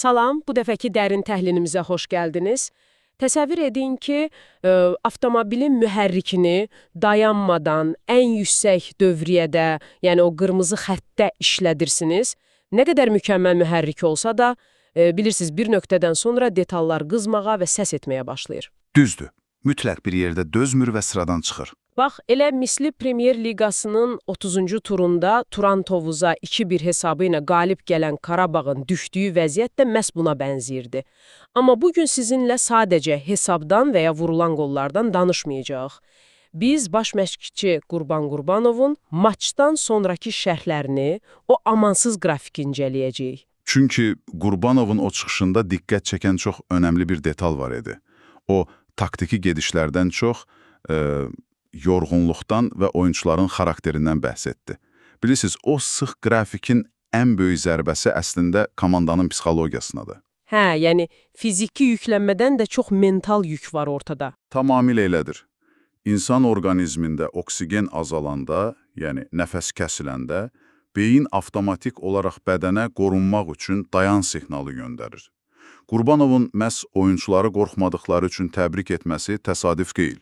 Salam, bu dəfəki dərin təhlilimizə xoş gəldiniz. Təsəvvür edin ki, avtomobilin mühərrikini dayanmadan ən yüksək dövriyyədə, yəni o qırmızı xəttdə işlədirsiniz. Nə qədər mükəmməl mühərrik olsa da, bilirsiniz, bir nöqtədən sonra detallar qızmağa və səs etməyə başlayır. Düzdür. Mütləq bir yerdə dözmür və sıradan çıxır. Bax, elə misli Premyer Liqasının 30-cu turunda Turan Tovuza 2-1 hesabı ilə qalib gələn Qarabağın düşdüyü vəziyyət də məhz buna bənzəyirdi. Amma bugün sizinlə sadəcə hesabdan və ya vurulan qollardan danışmayacağıq. Biz baş məşqçi Qurban Qurbanovun maçdan sonraki şərhlərini, o amansız qrafiki incələyəcəyik. Çünki Qurbanovun o çıxışında diqqət çəkən çox önəmli bir detal var idi. O, taktiki gedişlərdən çox yorğunluqdan və oyunçuların xarakterindən bəhs etdi. Bilirsiniz, o sıx qrafikin ən böyük zərbəsi əslində komandanın psixologiyasınadır. Hə, yəni fiziki yüklənmədən də çox mental yük var ortada. Tamamilə elədir. İnsan orqanizmində oksigen azalanda, yəni nəfəs kəsiləndə, beyin avtomatik olaraq bədənə qorunmaq üçün dayan siqnalı göndərir. Qurbanovun məhz oyunçuları qorxmadıqları üçün təbrik etməsi təsadüf deyil.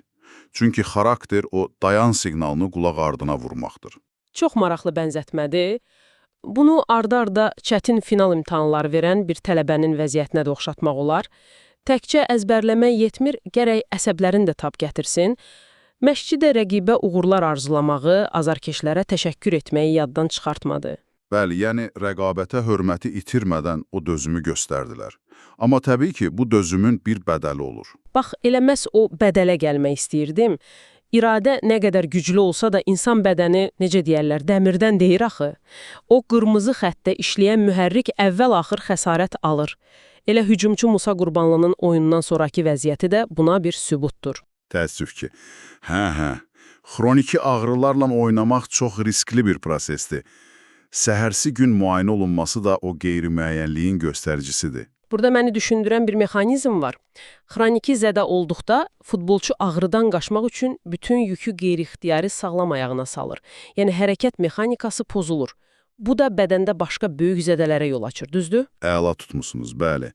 Çünki xarakter o dayan siqnalını qulaq ardına vurmaqdır. Çox maraqlı bənzətmədir. Bunu arda-arda çətin final imtahanları verən bir tələbənin vəziyyətinə də oxşatmaq olar. Təkcə əzbərləmək yetmir, gərək əsəblərin də tab gətirsin. Məşqçi də rəqibə uğurlar arzulamağı, azarkeşlərə təşəkkür etməyi yaddan çıxartmadı. Bəli, yəni rəqabətə hörməti itirmədən o dözümü göstərdilər. Amma təbii ki, bu dözümün bir bədəli olur. Bax, elə məhz o bədələ gəlmək istəyirdim. İradə nə qədər güclü olsa da insan bədəni, necə deyərlər, dəmirdən deyir axı. O qırmızı xəttdə işləyən mühərrik əvvəl-axır xəsarət alır. Elə hücumçu Musa Qurbanlının oyundan sonraki vəziyyəti də buna bir sübutdur. Təəssüf ki. Hə. Xroniki ağrılarla oynamaq çox riskli bir prosesdir. Səhərsi gün müayinə olunması da o qeyri-müəyyənliyin göstəricisidir. Burada məni düşündürən bir mexanizm var. Xroniki zədə olduqda futbolçu ağrıdan qaçmaq üçün bütün yükü qeyri-ixtiyari sağlam ayağına salır. Yəni hərəkət mexanikası pozulur. Bu da bədəndə başqa böyük zədələrə yol açır, düzdür? Əla tutmusunuz, bəli.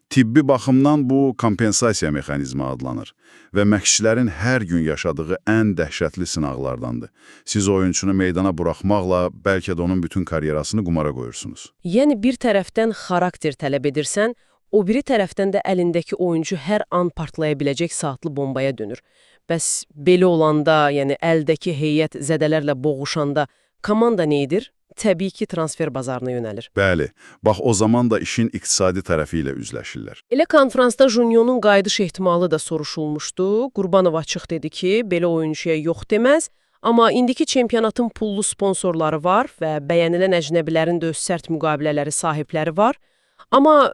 Tibbi baxımdan bu kompensasiya mexanizmi adlanır və məşqçilərin hər gün yaşadığı ən dəhşətli sınaqlardandır. Siz oyunçunu meydana buraxmaqla bəlkə də onun bütün karyerasını qumara qoyursunuz. Yəni bir tərəfdən xarakter tələb edirsən, o biri tərəfdən də əlindəki oyuncu hər an partlaya biləcək saatlı bombaya dönür. Bəs belə olanda, yəni əldəki heyət zədələrlə boğuşanda komanda nə edir? Təbii ki, transfer bazarına yönəlir. Bəli, bax o zaman da işin iqtisadi tərəfi ilə üzləşirlər. Elə konfransda Junyonun qayıdış ehtimalı da soruşulmuşdu. Qurbanov açıq dedi ki, belə oyuncuya yox deməz, amma indiki çempionatın pullu sponsorları var və bəyənilən əcnəbilərin də öz sərt müqavilələri sahibləri var. Amma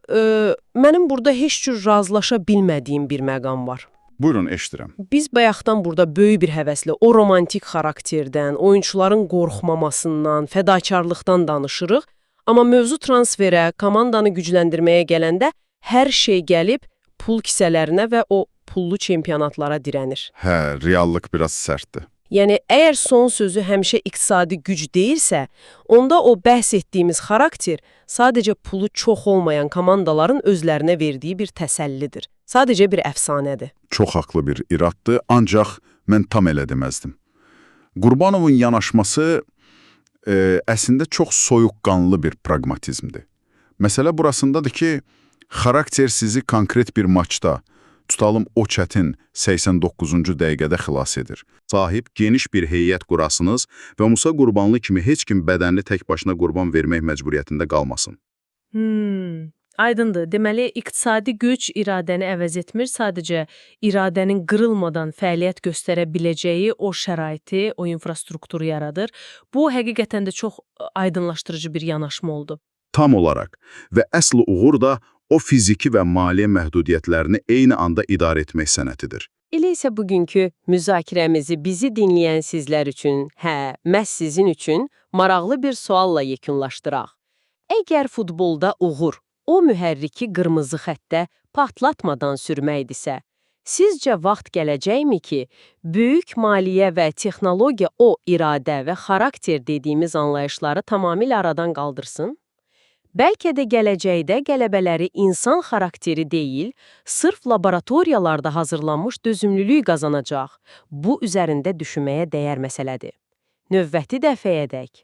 mənim burada heç cür razılaşa bilmədiyim bir məqam var. Buyurun, eşidirəm. Biz bayaqdan burada böyük bir həvəslə o romantik xarakterdən, oyunçuların qorxmamasından, fədakarlıqdan danışırıq. Amma mövzu transferə, komandanı gücləndirməyə gələndə hər şey gəlib pul kisələrinə və o pullu çempionatlara dirənir. Hə, reallıq biraz sərtdir. Yəni, əgər son sözü həmişə iqtisadi güc deyilsə, onda o bəhs etdiyimiz xarakter sadəcə pulu çox olmayan komandaların özlərinə verdiyi bir təsəllidir. Sadəcə bir əfsanədir. Çox haqlı bir iraddır, ancaq mən tam elə deməzdim. Qurbanovun yanaşması əslində çox soyuqqanlı bir praqmatizmdir. Məsələ burasındadır ki, xarakter sizi konkret bir maçda, tutalım o çətin 89-cu dəqiqədə xilas edir. Sahib geniş bir heyət qurasınız və Musa Qurbanlı kimi heç kim bədənli tək başına qurban vermək məcburiyyətində qalmasın. Aydındır. Deməli, iqtisadi güc iradəni əvəz etmir, sadəcə iradənin qırılmadan fəaliyyət göstərə biləcəyi o şəraiti, o infrastrukturu yaradır. Bu, həqiqətən də çox aydınlaşdırıcı bir yanaşma oldu. Tam olaraq və əsl uğur da o fiziki və maliyyə məhdudiyyətlərini eyni anda idarə etmək sənətidir. Elə isə bugünkü müzakirəmizi bizi dinləyən sizlər üçün, məhz sizin üçün maraqlı bir sualla yekunlaşdıraq. Əgər futbolda uğur, o mühərriki qırmızı xəttdə patlatmadan sürməkdirsə, sizcə vaxt gələcəkmi ki, böyük maliyyə və texnologiya o iradə və xarakter dediyimiz anlayışları tamamilə aradan qaldırsın? Bəlkə də gələcəkdə qələbələri insan xarakteri deyil, sırf laboratoriyalarda hazırlanmış dözümlülük qazanacaq. Bu üzərində düşünməyə dəyər məsələdir. Növbəti dəfəyədək.